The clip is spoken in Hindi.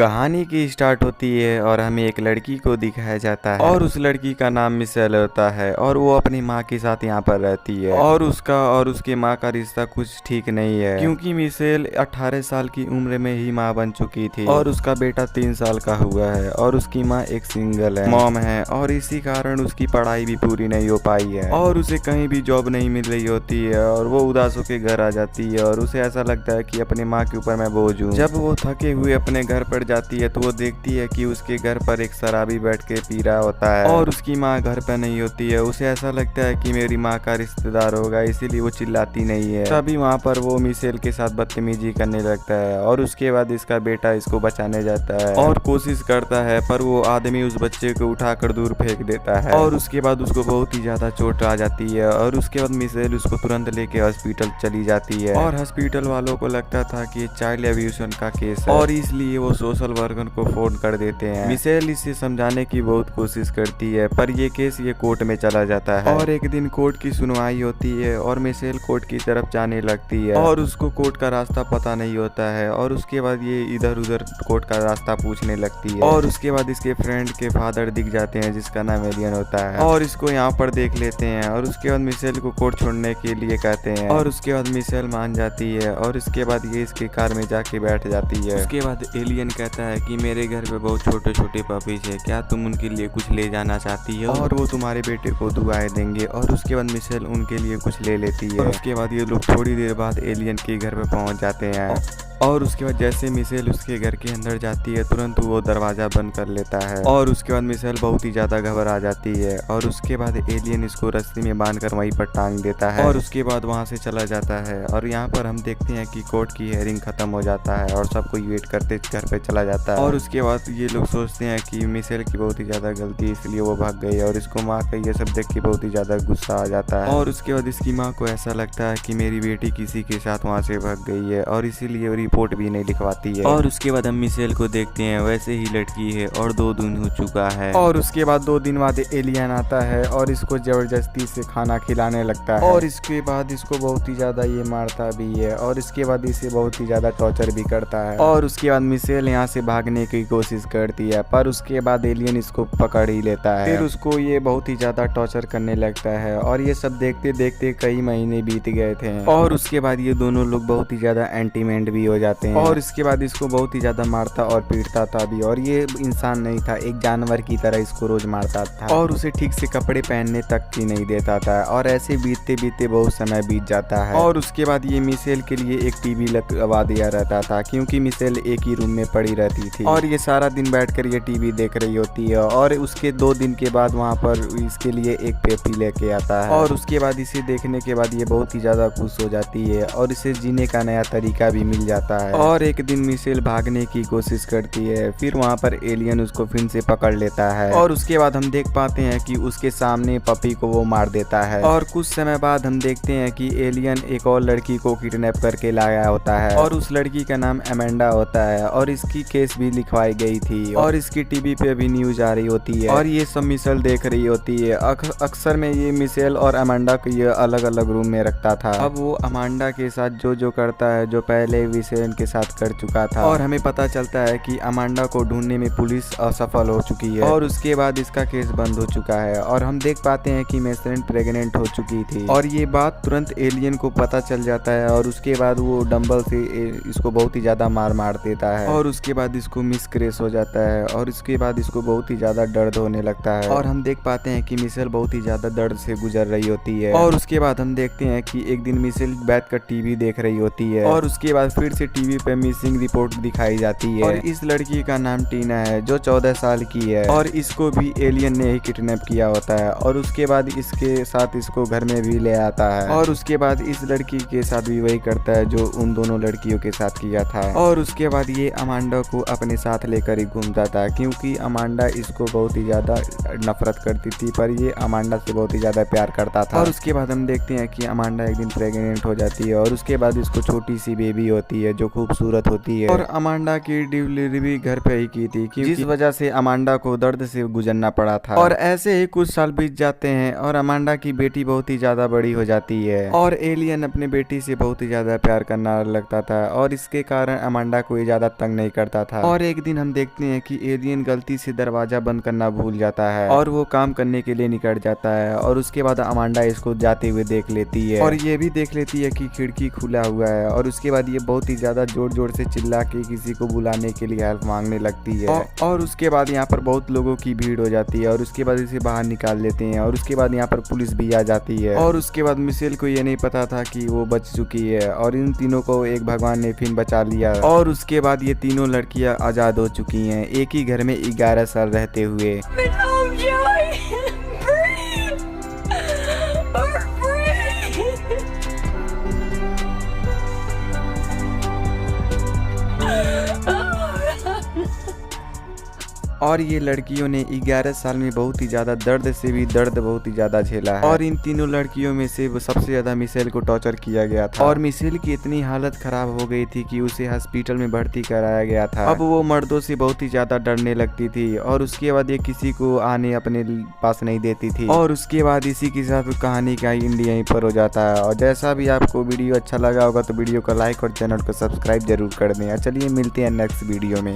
कहानी की स्टार्ट होती है और हमें एक लड़की को दिखाया जाता है और उस लड़की का नाम मिशेल होता है और वो अपनी माँ के साथ यहाँ पर रहती है और उसका और उसके माँ का रिश्ता कुछ ठीक नहीं है क्योंकि मिशेल 18 साल की उम्र में ही माँ बन चुकी थी और उसका बेटा 3 साल का हुआ है और उसकी माँ एक सिंगल है मॉम है और इसी कारण उसकी पढ़ाई भी पूरी नहीं हो पाई है और उसे कहीं भी जॉब नहीं मिल रही होती है और वो उदास होकर घर आ जाती है और उसे ऐसा लगता है कि अपने माँ के ऊपर मैं बोझ हूँ। जब वो थके हुए अपने घर पर जाती है तो वो देखती है कि उसके घर पर एक शराबी बैठ के पी रहा होता है और उसकी माँ घर पर नहीं होती है। उसे ऐसा लगता है कि मेरी माँ का रिश्तेदार होगा, इसीलिए वो चिल्लाती नहीं है। तभी वहाँ पर वो मिशेल के साथ बदतमीजी करने लगता है और उसके बाद इसका बेटा इसको बचाने जाता है और कोशिश करता है पर वो आदमी उस बच्चे को उठाकर दूर फेंक देता है और उसके बाद उसको बहुत ही ज्यादा चोट आ जाती है और उसके बाद मिशेल उसको तुरंत लेके हॉस्पिटल चली जाती है और हॉस्पिटल वालों को लगता था कि चाइल्ड एब्यूजन का केस है और इसलिए वो सोशल वर्कर को फोन कर देते हैं। मिशेल इसे समझाने की बहुत कोशिश करती है पर ये केस ये कोर्ट में चला जाता है और एक दिन कोर्ट की सुनवाई होती है और मिशेल कोर्ट की तरफ जाने लगती है और उसको कोर्ट का रास्ता पता नहीं होता है और उसके बाद ये इधर उधर कोर्ट का रास्ता पूछने लगती है और उसके बाद इसके फ्रेंड के फादर दिख जाते हैं जिसका नाम एलियन होता है और इसको यहाँ पर देख लेते हैं और उसके बाद मिशेल को कोर्ट छोड़ने के लिए कहते हैं और उसके बाद मिशेल मान जाती है और इसके बाद ये इसके कार में जाके बैठ जाती है। उसके बाद एलियन कहता है कि मेरे घर पे बहुत छोटे छोटे पपीज है, क्या तुम उनके लिए कुछ ले जाना चाहती हो और वो तुम्हारे बेटे को दुआएं देंगे और उसके बाद मिशेल उनके लिए कुछ ले लेती है। उसके बाद ये लोग थोड़ी देर बाद एलियन के घर पे पहुंच जाते हैं और उसके बाद जैसे मिशेल उसके घर के अंदर जाती है तुरंत वो दरवाजा बंद कर लेता है और उसके बाद मिशेल बहुत ही ज्यादा घबरा जाती है और उसके बाद एलियन इसको रस्सी में बांधकर वहीं पर टांग देता है और उसके बाद वहां से चला जाता है और यहाँ पर हम देखते हैं कि कोर्ट की हियरिंग खत्म हो जाता है और सब कोई वेट करते घर पे चला जाता है और उसके बाद ये लोग सोचते हैं कि मिशेल की बहुत ही ज्यादा गलती इसलिए वो भाग गई और इसको माँ का ये सब देख के बहुत ही ज्यादा गुस्सा आ जाता है और उसके बाद इसकी माँ को ऐसा लगता है कि मेरी बेटी किसी के साथ वहाँ से भाग गई है और इसीलिए रिपोर्ट भी नहीं लिखवाती है और उसके बाद हम मिशेल को देखते हैं वैसे ही लड़की है और 2 दिन हो चुका है और उसके बाद 2 दिन बाद एलियन आता है और इसको जबरदस्ती से खाना खिलाने लगता है और इसके बाद इसको बहुत ही ज्यादा ये मारता भी है और इसके बाद इसे बहुत ही ज्यादा टॉर्चर भी करता है और उसके बाद मिशेल यहाँ से भागने की कोशिश करती है पर उसके बाद एलियन इसको पकड़ ही लेता है। फिर उसको ये बहुत ही ज्यादा टॉर्चर करने लगता है और ये सब देखते देखते कई महीने बीत गए थे और उसके बाद ये दोनों लोग बहुत ही ज्यादा एंटीमेंट भी हो जाते हैं और इसके बाद इसको बहुत ही ज्यादा मारता और पीटता था भी और ये इंसान नहीं था, एक जानवर की तरह इसको रोज मारता था और उसे ठीक से कपड़े पहनने तक की नहीं देता था और ऐसे बीतते बीतते बहुत समय बीत जाता है और उसके बाद ये मिशेल के लिए एक टीवी लगवा दिया रहता था क्योंकि मिशेल एक ही रूम में पड़ी रहती थी और ये सारा दिन बैठकर ये टीवी देख रही होती है और उसके 2 दिन के बाद वहाँ पर इसके लिए एक पेपी लेके आता है और उसके बाद इसे देखने के बाद ये बहुत ही ज्यादा खुश हो जाती है और इसे जीने का नया तरीका भी मिल जाता है और एक दिन मिशेल भागने की कोशिश करती है फिर वहाँ पर एलियन उसको फिर से पकड़ लेता है और उसके बाद हम देख पाते हैं कि उसके सामने पपी को वो मार देता है और कुछ समय बाद हम देखते हैं कि एलियन एक और लड़की को किडनैप करके लाया होता है और उस लड़की का नाम अमेंडा होता है और इसकी केस भी लिखवाई गई थी और इसकी टीवी पे भी न्यूज आ रही होती है और ये सब मिशेल देख रही होती है। अक्सर में ये मिशेल और अमांडा को ये अलग अलग रूम में रखता था। अब वो अमांडा के साथ जो करता है जो पहले मिशेल के साथ कर चुका था और हमें पता चलता है कि अमांडा को ढूंढने में पुलिस असफल हो चुकी है और उसके बाद इसका केस बंद हो चुका है और हम देख पाते हैं कि मिशेल प्रेग्नेंट हो चुकी थी और ये बात तुरंत एलियन को पता चल जाता है और उसके बाद वो डंबल से इसको बहुत ही ज्यादा मार देता है और उसके बाद इसको मिस क्रेश हो जाता है और उसके बाद इसको बहुत ही ज्यादा दर्द होने लगता है और हम देख पाते हैं कि मिशेल बहुत ही ज्यादा दर्द से गुजर रही होती है और उसके बाद हम देखते हैं कि एक दिन मिशेल बैठकर टीवी देख रही होती है और उसके बाद फिर से टीवी पे मिसिंग रिपोर्ट दिखाई जाती है और इस लड़की का नाम टीना है जो 14 साल की है और इसको भी एलियन ने ही किडनैप किया होता है और उसके बाद इसके साथ इसको घर में भी ले आता है और उसके बाद इस लड़की के साथ भी वही करता है जो उन दोनों लड़कियों के साथ किया था और उसके बाद ये अमांडा को अपने साथ लेकर ही घूमता था क्योंकि अमांडा इसको बहुत ही ज्यादा नफरत करती थी पर ये अमांडा से बहुत ही ज्यादा प्यार करता था और उसके बाद हम देखते हैं कि अमांडा एक दिन प्रेग्नेंट हो जाती है और उसके बाद इसको छोटी सी बेबी होती है है जो खूबसूरत होती है। और अमांडा की डिलीवरी भी घर पे ही की थी, जिस वजह से अमांडा को दर्द से गुजरना पड़ा था। और ऐसे ही कुछ साल बीत जाते हैं और अमांडा की बेटी बहुत ही ज्यादा बड़ी हो जाती है और एलियन अपने बेटी से बहुत ही ज्यादा प्यार करना लगता था और इसके कारण अमांडा को ये ज्यादा तंग नहीं करता था। और एक दिन हम देखते हैं कि एलियन गलती से दरवाजा बंद करना भूल जाता है और वो काम करने के लिए निकल जाता है और उसके बाद अमांडा इसको जाते हुए देख लेती है और ये भी देख लेती है कि खिड़की खुला हुआ है और उसके बाद ये बहुत ही ज्यादा जोर जोर से चिल्ला के किसी को बुलाने के लिए हेल्प मांगने लगती है और उसके बाद यहाँ पर बहुत लोगों की भीड़ हो जाती है और उसके बाद इसे बाहर निकाल लेते हैं और उसके बाद यहाँ पर पुलिस भी आ जाती है। और उसके बाद मिशेल को ये नहीं पता था कि वो बच चुकी है और इन तीनों को एक भगवान ने फिर बचा लिया और उसके बाद ये तीनों लड़कियां आजाद हो चुकी हैं एक ही घर में 11 साल रहते हुए। और ये लड़कियों ने 11 साल में बहुत ही ज़्यादा दर्द से भी दर्द बहुत ही ज़्यादा झेला है और इन तीनों लड़कियों में से सबसे ज़्यादा मिशेल को टॉर्चर किया गया था और मिशेल की इतनी हालत खराब हो गई थी कि उसे हॉस्पिटल में भर्ती कराया गया था। अब वो मर्दों से बहुत ही ज़्यादा डरने लगती थी और उसके बाद ये किसी को आने अपने पास नहीं देती थी और उसके बाद इसी के साथ कहानी का एंड यहीं पर हो जाता है। और जैसा भी आपको वीडियो अच्छा लगा होगा तो वीडियो को लाइक और चैनल को सब्सक्राइब जरूर कर दें। चलिए मिलते हैं नेक्स्ट वीडियो में।